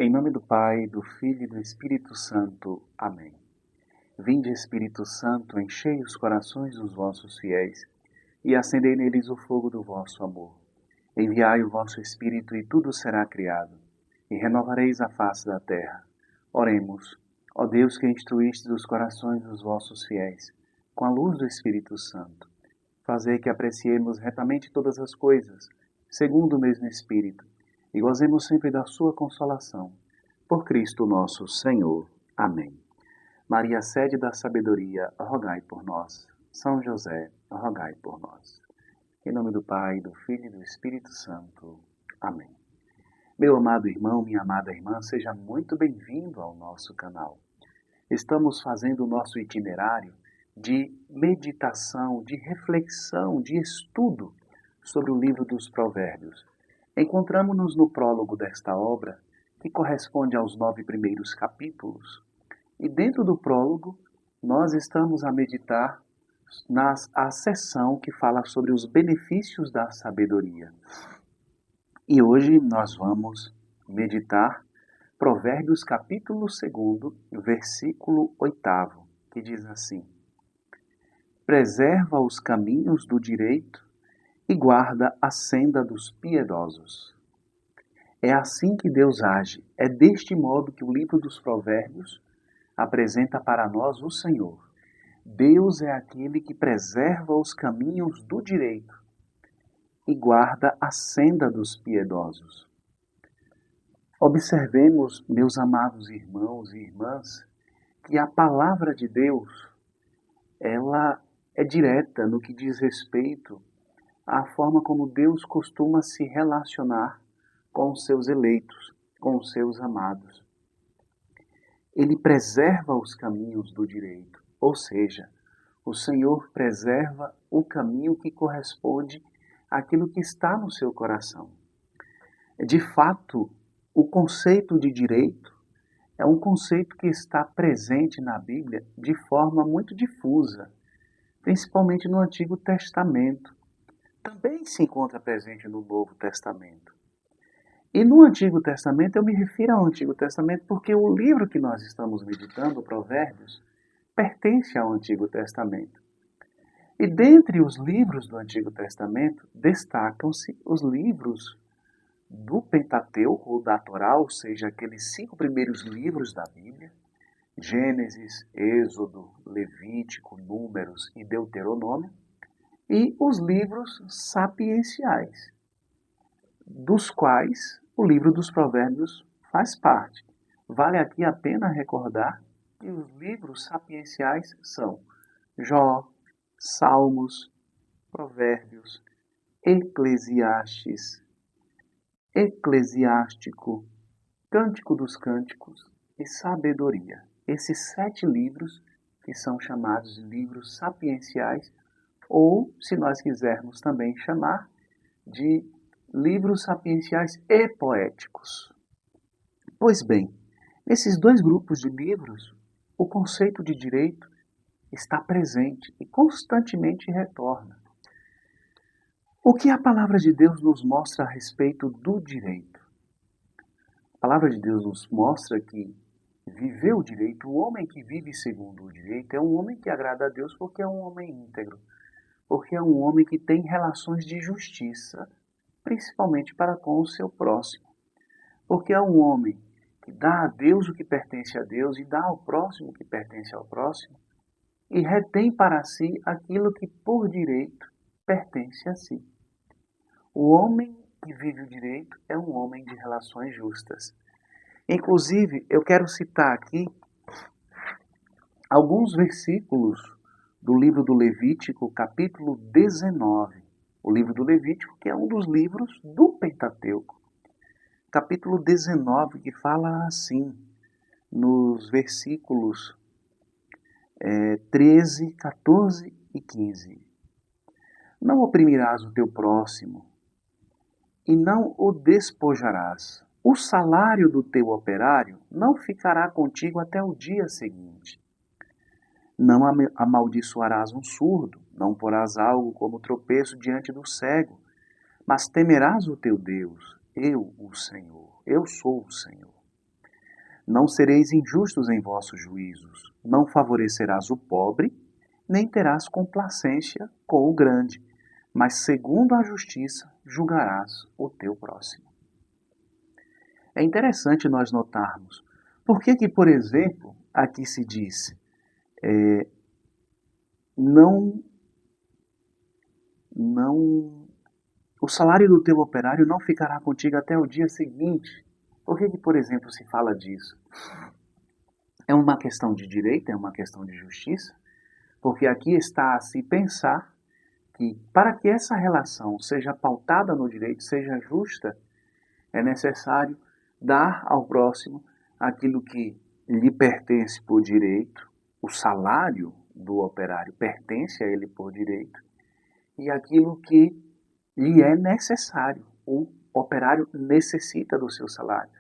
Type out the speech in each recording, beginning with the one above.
Em nome do Pai, do Filho e do Espírito Santo. Amém. Vinde, Espírito Santo, enchei os corações dos vossos fiéis e acendei neles o fogo do vosso amor. Enviai o vosso Espírito e tudo será criado, e renovareis a face da terra. Oremos, ó Deus que instruístes os corações dos vossos fiéis, com a luz do Espírito Santo. Fazei que apreciemos retamente todas as coisas, segundo o mesmo Espírito, e gozemos sempre da sua consolação. Por Cristo nosso Senhor. Amém. Maria, sede da sabedoria, rogai por nós. São José, rogai por nós. Em nome do Pai, do Filho e do Espírito Santo. Amém. Meu amado irmão, minha amada irmã, seja muito bem-vindo ao nosso canal. Estamos fazendo o nosso itinerário de meditação, de reflexão, de estudo sobre o livro dos Provérbios. Encontramos-nos no prólogo desta obra, que corresponde aos 9 primeiros capítulos. E dentro do prólogo, nós estamos a meditar a seção que fala sobre os benefícios da sabedoria. E hoje nós vamos meditar Provérbios capítulo 2, versículo 8, que diz assim: Preserva os caminhos do direito e guarda a senda dos piedosos. É assim que Deus age. É deste modo que o livro dos Provérbios apresenta para nós o Senhor. Deus é aquele que preserva os caminhos do direito e guarda a senda dos piedosos. Observemos, meus amados irmãos e irmãs, que a palavra de Deus, ela é direta no que diz respeito à forma como Deus costuma se relacionar com os seus eleitos, com os seus amados. Ele preserva os caminhos do direito, ou seja, o Senhor preserva o caminho que corresponde àquilo que está no seu coração. De fato, o conceito de direito é um conceito que está presente na Bíblia de forma muito difusa, principalmente no Antigo Testamento. Também se encontra presente no Novo Testamento. E no Antigo Testamento, eu me refiro ao Antigo Testamento porque o livro que nós estamos meditando, Provérbios, pertence ao Antigo Testamento. E dentre os livros do Antigo Testamento, destacam-se os livros do Pentateuco, ou da Torá, ou seja, aqueles 5 primeiros livros da Bíblia, Gênesis, Êxodo, Levítico, Números e Deuteronômio, e os livros sapienciais, dos quais o livro dos Provérbios faz parte. Vale aqui a pena recordar que os livros sapienciais são Jó, Salmos, Provérbios, Eclesiastes, Eclesiástico, Cântico dos Cânticos e Sabedoria. Esses 7 livros que são chamados de livros sapienciais, ou, se nós quisermos também chamar, de livros sapienciais e poéticos. Pois bem, nesses 2 grupos de livros, o conceito de direito está presente e constantemente retorna. O que a palavra de Deus nos mostra a respeito do direito? A palavra de Deus nos mostra que viver o direito, o homem que vive segundo o direito, é um homem que agrada a Deus porque é um homem íntegro, porque é um homem que tem relações de justiça, principalmente para com o seu próximo. Porque é um homem que dá a Deus o que pertence a Deus e dá ao próximo o que pertence ao próximo, e retém para si aquilo que por direito pertence a si. O homem que vive o direito é um homem de relações justas. Inclusive, eu quero citar aqui alguns versículos do livro do Levítico, capítulo 19. O livro do Levítico, que é um dos livros do Pentateuco. Capítulo 19, que fala assim, nos versículos 13, 14 e 15. Não oprimirás o teu próximo e não o despojarás. O salário do teu operário não ficará contigo até o dia seguinte. Não amaldiçoarás um surdo, não porás algo como tropeço diante do cego, mas temerás o teu Deus, eu, o Senhor. Eu sou o Senhor. Não sereis injustos em vossos juízos, não favorecerás o pobre, nem terás complacência com o grande, mas segundo a justiça julgarás o teu próximo. É interessante nós notarmos por que, por exemplo, aqui se diz, não, o salário do teu operário não ficará contigo até o dia seguinte. Por que, por exemplo, se fala disso? É uma questão de direito, é uma questão de justiça, porque aqui está a se pensar que para que essa relação seja pautada no direito, seja justa, é necessário dar ao próximo aquilo que lhe pertence por direito, o salário do operário pertence a ele por direito, e aquilo que lhe é necessário. O operário necessita do seu salário.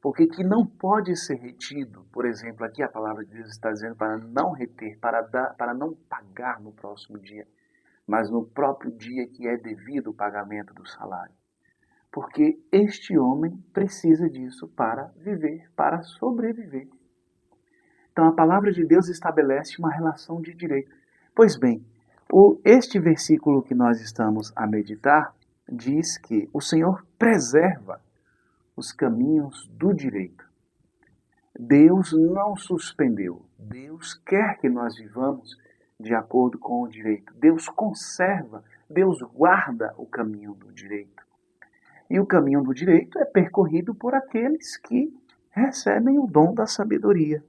Porque que não pode ser retido, por exemplo, aqui a palavra de Deus está dizendo para não reter, para não pagar no próximo dia, mas no próprio dia que é devido o pagamento do salário. Porque este homem precisa disso para viver, para sobreviver. Então a palavra de Deus estabelece uma relação de direito. Pois bem, este versículo que nós estamos a meditar diz que o Senhor preserva os caminhos do direito. Deus não suspendeu. Deus quer que nós vivamos de acordo com o direito. Deus conserva, Deus guarda o caminho do direito. E o caminho do direito é percorrido por aqueles que recebem o dom da sabedoria.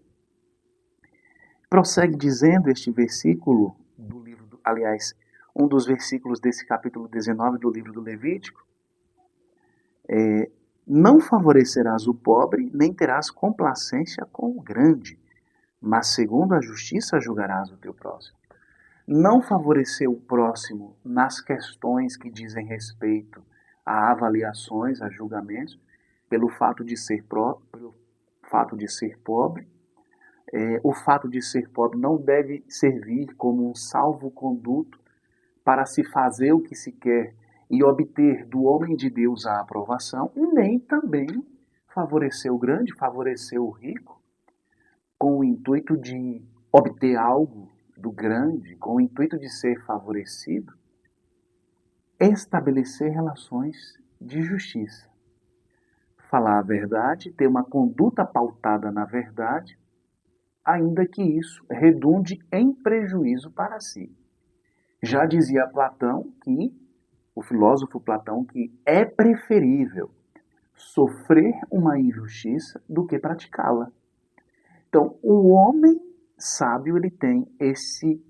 Prossegue dizendo este versículo do livro, aliás, um dos versículos desse capítulo 19 do livro do Levítico, não favorecerás o pobre, nem terás complacência com o grande, mas segundo a justiça julgarás o teu próximo. Não favorecer o próximo nas questões que dizem respeito a avaliações, a julgamentos, pelo fato de ser pobre, o fato de ser pobre não deve servir como um salvo-conduto para se fazer o que se quer e obter do homem de Deus a aprovação, e nem também favorecer o grande, favorecer o rico, com o intuito de obter algo do grande, com o intuito de ser favorecido, estabelecer relações de justiça. Falar a verdade, ter uma conduta pautada na verdade, ainda que isso redunde em prejuízo para si. Já dizia Platão o filósofo Platão, que é preferível sofrer uma injustiça do que praticá-la. Então, o homem sábio, ele tem esse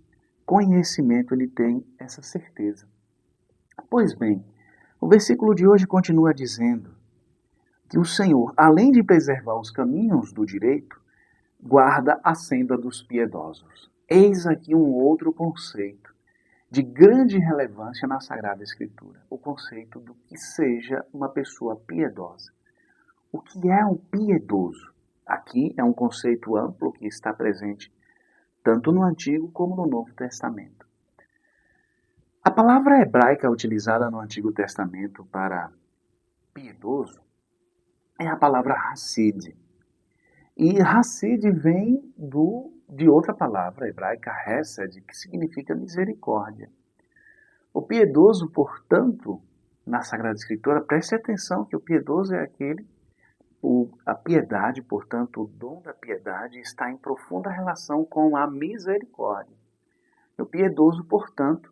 conhecimento, ele tem essa certeza. Pois bem, o versículo de hoje continua dizendo que o Senhor, além de preservar os caminhos do direito, guarda a senda dos piedosos. Eis aqui um outro conceito de grande relevância na Sagrada Escritura, o conceito do que seja uma pessoa piedosa. O que é um piedoso? Aqui é um conceito amplo que está presente tanto no Antigo como no Novo Testamento. A palavra hebraica utilizada no Antigo Testamento para piedoso é a palavra Hassid. E Hassid vem de outra palavra hebraica, Hesed, que significa misericórdia. O piedoso, portanto, na Sagrada Escritura, preste atenção que o piedoso é aquele, a piedade, portanto, o dom da piedade está em profunda relação com a misericórdia. O piedoso, portanto,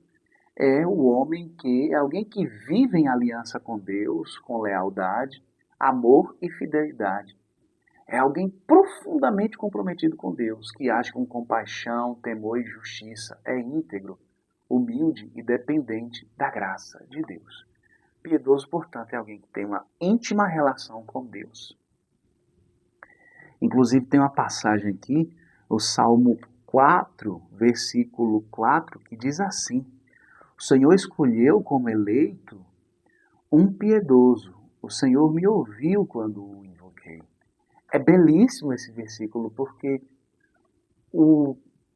é alguém que vive em aliança com Deus, com lealdade, amor e fidelidade. É alguém profundamente comprometido com Deus, que age com compaixão, temor e justiça, é íntegro, humilde e dependente da graça de Deus. Piedoso, portanto, é alguém que tem uma íntima relação com Deus. Inclusive tem uma passagem aqui, o Salmo 4, versículo 4, que diz assim: o Senhor escolheu como eleito um piedoso. O Senhor me ouviu quando o invoquei. É belíssimo esse versículo, porque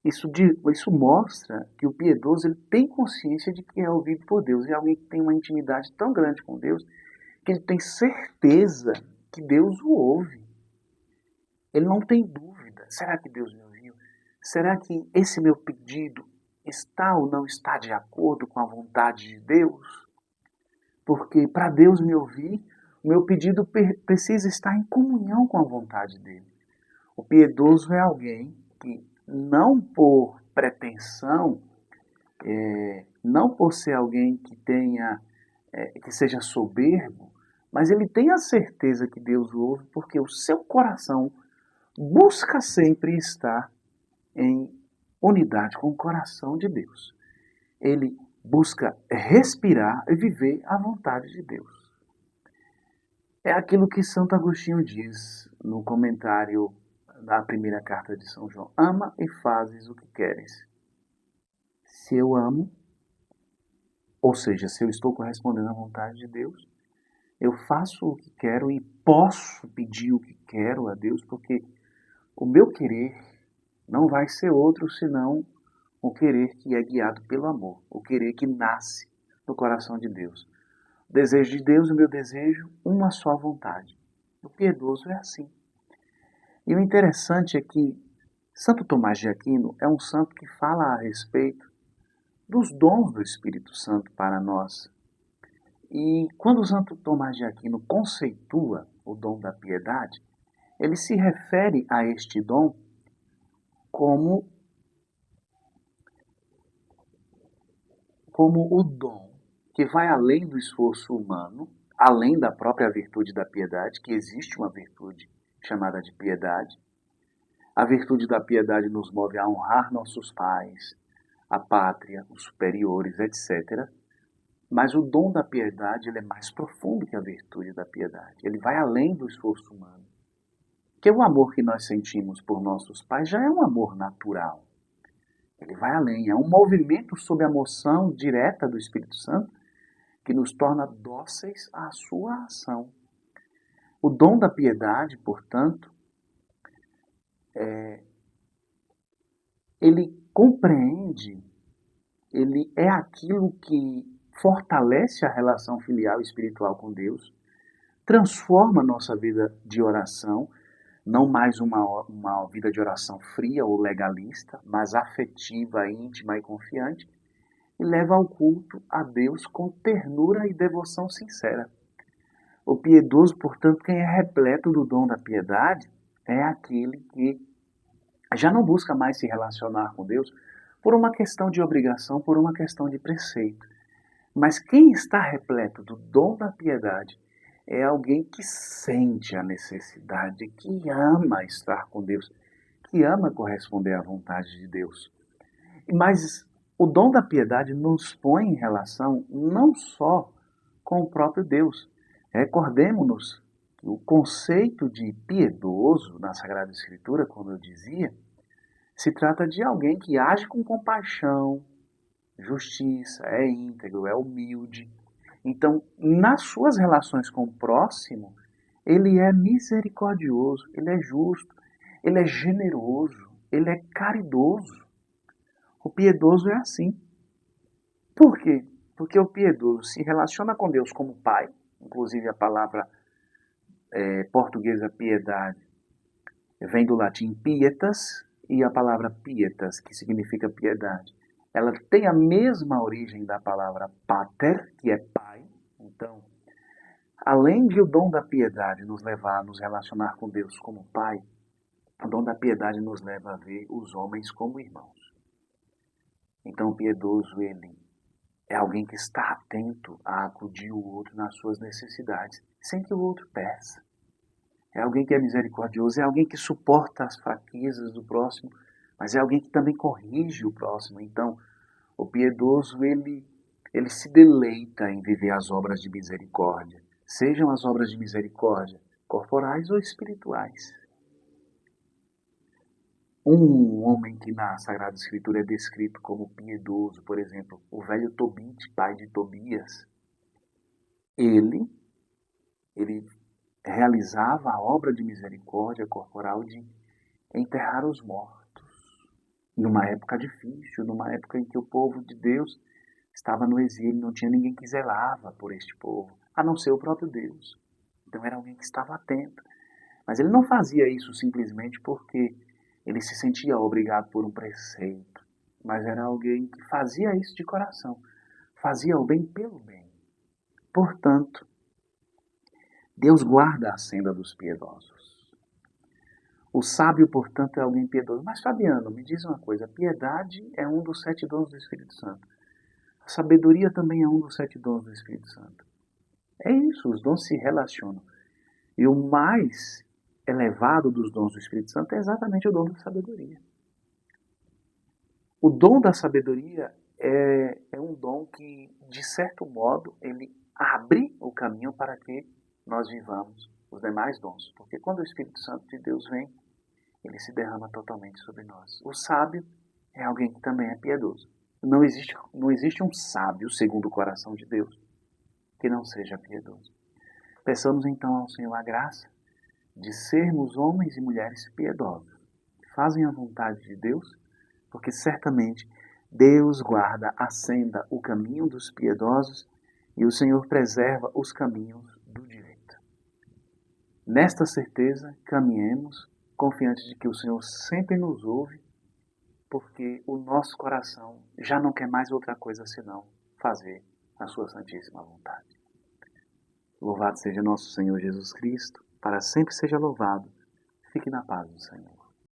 isso mostra que o piedoso ele tem consciência de que é ouvido por Deus. É alguém que tem uma intimidade tão grande com Deus que ele tem certeza que Deus o ouve. Ele não tem dúvida. Será que Deus me ouviu? Será que esse meu pedido está ou não está de acordo com a vontade de Deus? Porque para Deus me ouvir, o meu pedido precisa estar em comunhão com a vontade dele. O piedoso é alguém que, não por pretensão, não por ser alguém que que seja soberbo, mas ele tem a certeza que Deus o ouve porque o seu coração busca sempre estar em unidade com o coração de Deus. Ele busca respirar e viver a vontade de Deus. É aquilo que Santo Agostinho diz no comentário da primeira carta de São João: ama e fazes o que queres. Se eu amo, ou seja, se eu estou correspondendo à vontade de Deus, eu faço o que quero e posso pedir o que quero a Deus, porque o meu querer não vai ser outro senão o querer que é guiado pelo amor, o querer que nasce no coração de Deus. O desejo de Deus e o meu desejo, uma só vontade. O piedoso é assim. E o interessante é que Santo Tomás de Aquino é um santo que fala a respeito dos dons do Espírito Santo para nós. E quando Santo Tomás de Aquino conceitua o dom da piedade, ele se refere a este dom como o dom que vai além do esforço humano, além da própria virtude da piedade, que existe uma virtude chamada de piedade. A virtude da piedade nos move a honrar nossos pais, a pátria, os superiores, etc. Mas o dom da piedade ele é mais profundo que a virtude da piedade. Ele vai além do esforço humano. Porque o amor que nós sentimos por nossos pais já é um amor natural. Ele vai além, é um movimento sob a moção direta do Espírito Santo que nos torna dóceis à sua ação. O dom da piedade, portanto, ele compreende, ele é aquilo que fortalece a relação filial e espiritual com Deus, transforma a nossa vida de oração, não mais uma vida de oração fria ou legalista, mas afetiva, íntima e confiante, e leva ao culto a Deus com ternura e devoção sincera. O piedoso, portanto, quem é repleto do dom da piedade, é aquele que já não busca mais se relacionar com Deus por uma questão de obrigação, por uma questão de preceito. Mas quem está repleto do dom da piedade é alguém que sente a necessidade, que ama estar com Deus, que ama corresponder à vontade de Deus. Mas o dom da piedade nos põe em relação não só com o próprio Deus. Recordemos-nos que o conceito de piedoso na Sagrada Escritura, como eu dizia, se trata de alguém que age com compaixão, justiça, é íntegro, é humilde. Então, nas suas relações com o próximo, ele é misericordioso, ele é justo, ele é generoso, ele é caridoso. O piedoso é assim. Por quê? Porque o piedoso se relaciona com Deus como pai, inclusive a palavra portuguesa piedade vem do latim pietas, e a palavra pietas, que significa piedade, ela tem a mesma origem da palavra pater, que é pai. Então, além de o dom da piedade nos levar a nos relacionar com Deus como pai, o dom da piedade nos leva a ver os homens como irmãos. Então, o piedoso, ele é alguém que está atento a acudir o outro nas suas necessidades, sem que o outro peça. É alguém que é misericordioso, é alguém que suporta as fraquezas do próximo, mas é alguém que também corrige o próximo. Então, o piedoso, ele se deleita em viver as obras de misericórdia, sejam as obras de misericórdia corporais ou espirituais. Um homem que na Sagrada Escritura é descrito como piedoso, por exemplo, o velho Tobit, pai de Tobias, ele realizava a obra de misericórdia corporal de enterrar os mortos, numa época difícil, numa época em que o povo de Deus estava no exílio, não tinha ninguém que zelava por este povo, a não ser o próprio Deus. Então era alguém que estava atento. Mas ele não fazia isso simplesmente porque ele se sentia obrigado por um preceito, mas era alguém que fazia isso de coração, fazia o bem pelo bem. Portanto, Deus guarda a senda dos piedosos. O sábio, portanto, é alguém piedoso. Mas, Fabiano, me diz uma coisa: a piedade é um dos 7 dons do Espírito Santo. A sabedoria também é um dos 7 dons do Espírito Santo. É isso, os dons se relacionam. E o mais elevado dos dons do Espírito Santo é exatamente o dom da sabedoria. O dom da sabedoria é um dom que, de certo modo, ele abre o caminho para que nós vivamos os demais dons. Porque quando o Espírito Santo de Deus vem, ele se derrama totalmente sobre nós. O sábio é alguém que também é piedoso. Não existe um sábio segundo o coração de Deus que não seja piedoso. Peçamos então ao Senhor a graça de sermos homens e mulheres piedosos, que fazem a vontade de Deus, porque certamente Deus guarda a senda, o caminho dos piedosos, e o Senhor preserva os caminhos do direito. Nesta certeza, caminhemos, confiantes de que o Senhor sempre nos ouve, porque o nosso coração já não quer mais outra coisa senão fazer a sua santíssima vontade. Louvado seja nosso Senhor Jesus Cristo, para sempre seja louvado. Fique na paz do Senhor.